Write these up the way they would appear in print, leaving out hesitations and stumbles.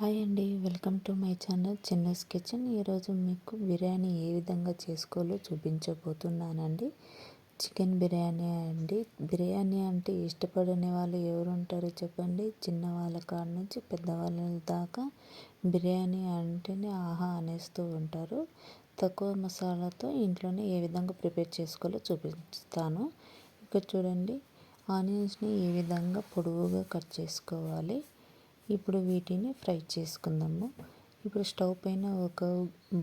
Hi అండి, welcome to my channel చిన్నస్ kitchen. ఈరోజు మీకు బిర్యానీ ఏ విధంగా చేసుకోవాలో చూపించబోతున్నానండి. చికెన్ బిర్యానీ అండి. బిర్యానీ అంటే ఇష్టపడని వాళ్ళు ఎవరు ఉంటారో చెప్పండి. చిన్నవాళ్ళ కాడ నుంచి పెద్దవాళ్ళ దాకా బిర్యానీ అంటేనే ఆహా అనేస్తూ ఉంటారు. తక్కువ మసాలాతో ఇంట్లోనే ఏ విధంగా ప్రిపేర్ చేసుకోవాలో చూపిస్తాను. ఇక్కడ చూడండి, ఆనియన్స్ని ఏ విధంగా పొడవుగా కట్ చేసుకోవాలి. ఇప్పుడు వీటిని ఫ్రై చేసుకుందాము. ఇప్పుడు స్టవ్ పైన ఒక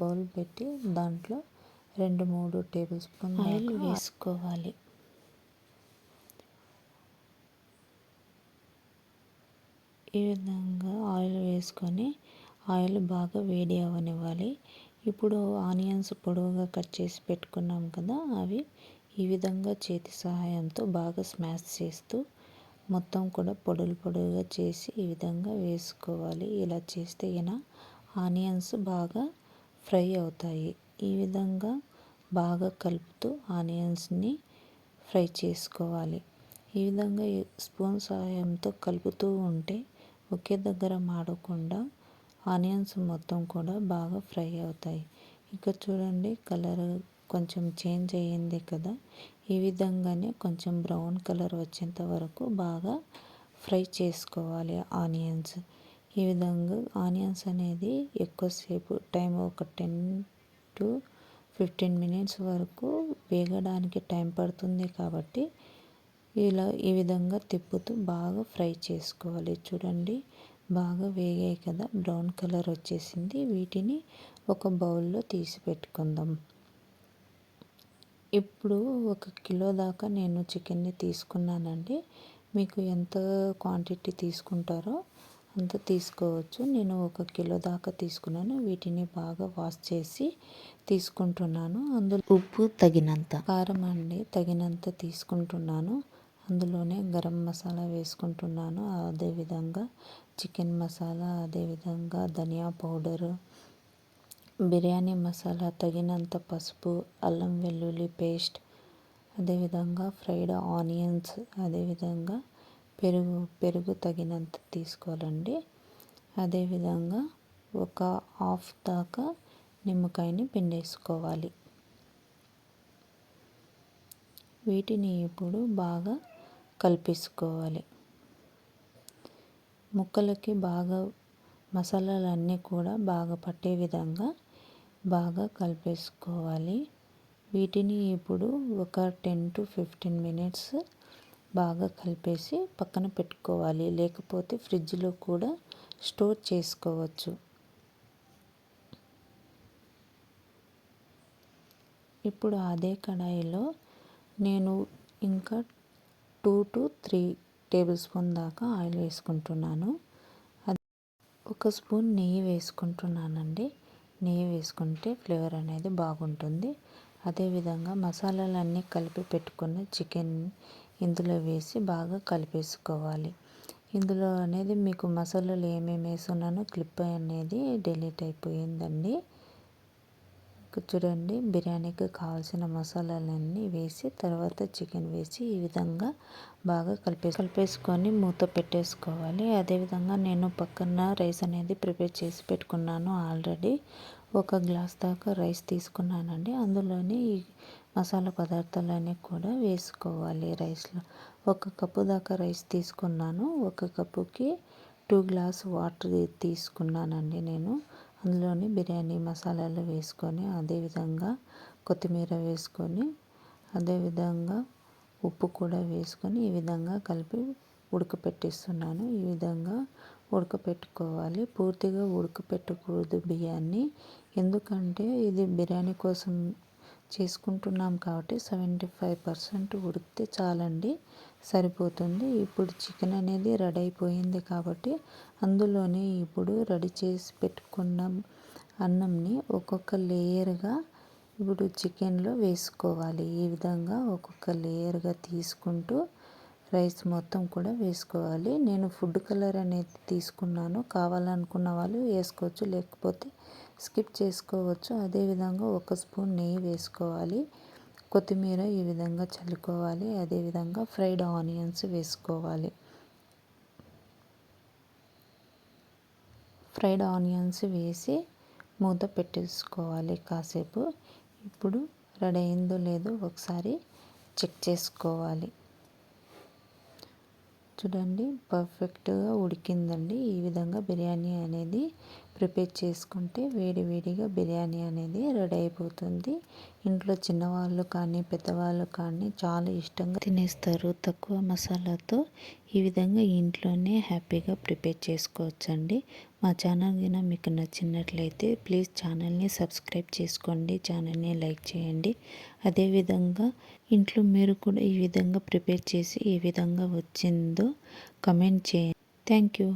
బౌల్ పెట్టి దాంట్లో 2-3 టేబుల్ స్పూన్ ఆయిల్ వేసుకోవాలి. ఈ విధంగా ఆయిల్ వేసుకొని ఆయిల్ బాగా వేడి అవ్వనివ్వాలి. ఇప్పుడు ఆనియన్స్ పొడవుగా కట్ చేసి పెట్టుకున్నాం కదా, అవి ఈ విధంగా చేతి సహాయంతో బాగా స్మాష్ చేస్తూ మొత్తం కూడా పొడులుగా చేసి ఈ విధంగా వేసుకోవాలి. ఇలా చేస్తే ఆనియన్స్ బాగా ఫ్రై అవుతాయి. ఈ విధంగా బాగా కలుపుతూ ఆనియన్స్ని ఫ్రై చేసుకోవాలి. ఈ విధంగా స్పూన్ సహాయంతో కలుపుతూ ఉంటే ఒకే దగ్గర మాడకుండా ఆనియన్స్ మొత్తం కూడా బాగా ఫ్రై అవుతాయి. ఇక్కడ చూడండి, కలర్ కొంచెం చేంజ్ అయ్యింది కదా. ఈ విధంగానే కొంచెం బ్రౌన్ కలర్ వచ్చేంత వరకు బాగా ఫ్రై చేసుకోవాలి ఆనియన్స్. ఈ విధంగా ఆనియన్స్ అనేది ఎక్కువసేపు టైం ఒక 10-15 మినిట్స్ వరకు వేగడానికి టైం పడుతుంది కాబట్టి ఈ విధంగా తిప్పుతూ బాగా ఫ్రై చేసుకోవాలి. చూడండి, బాగా వేగాయి కదా, బ్రౌన్ కలర్ వచ్చేసింది. వీటిని ఒక బౌల్లో తీసి పెట్టుకుందాం. ఇప్పుడు 1 కిలో దాకా నేను చికెన్ని తీసుకున్నానండి. మీకు ఎంత క్వాంటిటీ తీసుకుంటారో అంత తీసుకోవచ్చు. నేను 1 కిలో దాకా తీసుకున్నాను. వీటిని బాగా వాష్ చేసి తీసుకుంటున్నాను. అందులో ఉప్పు తగినంత, కారం అండి తగినంత తీసుకుంటున్నాను. అందులోనే గరం మసాలా వేసుకుంటున్నాను. అదేవిధంగా చికెన్ మసాలా, అదేవిధంగా ధనియా పౌడరు, బిర్యానీ మసాలా, తగినంత పసుపు, అల్లం వెల్లుల్లి పేస్ట్, అదేవిధంగా ఫ్రైడ్ ఆనియన్స్, అదేవిధంగా పెరుగు తగినంత తీసుకోవాలండి. అదేవిధంగా ఒక హాఫ్ దాకా నిమ్మకాయని పిండేసుకోవాలి. వీటిని ఇప్పుడు బాగా కలిపేసుకోవాలి. ముక్కలకి బాగా మసాలాలన్నీ కూడా బాగా పట్టే విధంగా బాగా కలిపేసుకోవాలి. వీటిని ఇప్పుడు ఒక 10-15 మినిట్స్ బాగా కలిపేసి పక్కన పెట్టుకోవాలి. లేకపోతే ఫ్రిడ్జ్లో కూడా స్టోర్ చేసుకోవచ్చు. ఇప్పుడు అదే కడాయిలో నేను ఇంకా 2-3 టేబుల్ స్పూన్ దాకా ఆయిల్ వేసుకుంటున్నాను. ఒక స్పూన్ నెయ్యి వేసుకుంటున్నానండి. నెయ్యి వేసుకుంటే ఫ్లేవర్ అనేది బాగుంటుంది. అదేవిధంగా మసాలాలన్నీ కలిపి పెట్టుకున్న చికెన్ ఇందులో వేసి బాగా కలిపేసుకోవాలి. ఇందులో అనేది మీకు మసాలాలు ఏమేమి వేసుకున్నానో క్లిప్ అనేది డిలీట్ అయిపోయిందండి. చూడండి, బిర్యానీకి కావాల్సిన మసాలాలన్నీ వేసి తర్వాత చికెన్ వేసి ఈ విధంగా బాగా కలిపేసుకొని మూత పెట్టేసుకోవాలి. అదేవిధంగా నేను పక్కన రైస్ అనేది ప్రిపేర్ చేసి పెట్టుకున్నాను ఆల్రెడీ. 1 గ్లాస్ దాకా రైస్ తీసుకున్నానండి. అందులోని ఈ మసాలా పదార్థాలన్నీ కూడా వేసుకోవాలి రైస్లో. 1 కప్పు దాకా రైస్ తీసుకున్నాను. 1 కప్పుకి 2 గ్లాస్ వాటర్ తీసుకున్నానండి నేను. అందులోని బిర్యానీ మసాలాలు వేసుకొని, అదేవిధంగా కొత్తిమీర వేసుకొని, అదేవిధంగా ఉప్పు కూడా వేసుకొని ఈ విధంగా కలిపి ఉడకపెట్టేస్తున్నాను. ఈ విధంగా ఉడకపెట్టుకోవాలి. పూర్తిగా ఉడకపెట్టకూడదు బియ్యాన్ని. ఎందుకంటే ఇది బిర్యానీ కోసం చేసుకుంటున్నాం కాబట్టి 75% ఉడికితే చాలండి, సరిపోతుంది. ఇప్పుడు చికెన్ అనేది రెడీ అయిపోయింది కాబట్టి అందులోనే ఇప్పుడు రెడీ చేసి పెట్టుకున్న అన్నంని ఒక్కొక్క లేయర్గా ఇప్పుడు చికెన్లో వేసుకోవాలి. ఈ విధంగా ఒక్కొక్క లేయర్గా తీసుకుంటూ రైస్ మొత్తం కూడా వేసుకోవాలి. నేను ఫుడ్ కలర్ అనేది తీసుకున్నాను. కావాలనుకున్న వాళ్ళు వేసుకోవచ్చు, లేకపోతే స్కిప్ చేసుకోవచ్చు. అదేవిధంగా 1 స్పూన్ నెయ్యి వేసుకోవాలి. కొత్తిమీర ఈ విధంగా చల్లుకోవాలి. అదేవిధంగా ఫ్రైడ్ ఆనియన్స్ వేసుకోవాలి. ఫ్రైడ్ ఆనియన్స్ వేసి మూత పెట్టేసుకోవాలి కాసేపు. ఇప్పుడు రెడీ అయిందో లేదో ఒకసారి చెక్ చేసుకోవాలి. చూడండి పర్ఫెక్ట్గా ఉడికిందండి. ఈ విధంగా బిర్యానీ అనేది ప్రిపేర్ చేసుకుంటే వేడి వేడిగా బిర్యానీ అనేది రెడీ అయిపోతుంది. ఇంట్లో చిన్నవాళ్ళు కానీ పెద్దవాళ్ళు కానీ చాలా ఇష్టంగా తినేస్తారు తక్కువ మసాలాతో. ఈ విధంగా ఇంట్లోనే హ్యాపీగా ప్రిపేర్ చేసుకోవచ్చండి. మా ఛానల్ గిన మీకు నచ్చినట్లయితే ప్లీజ్ ఛానల్ని సబ్స్క్రైబ్ చేసుకోండి, ఛానల్ని లైక్ చేయండి. అదేవిధంగా ఇంట్లో మీరు కూడా ఈ విధంగా ప్రిపేర్ చేసి ఏ విధంగా వచ్చిందో కమెంట్ చేయండి. Thank you.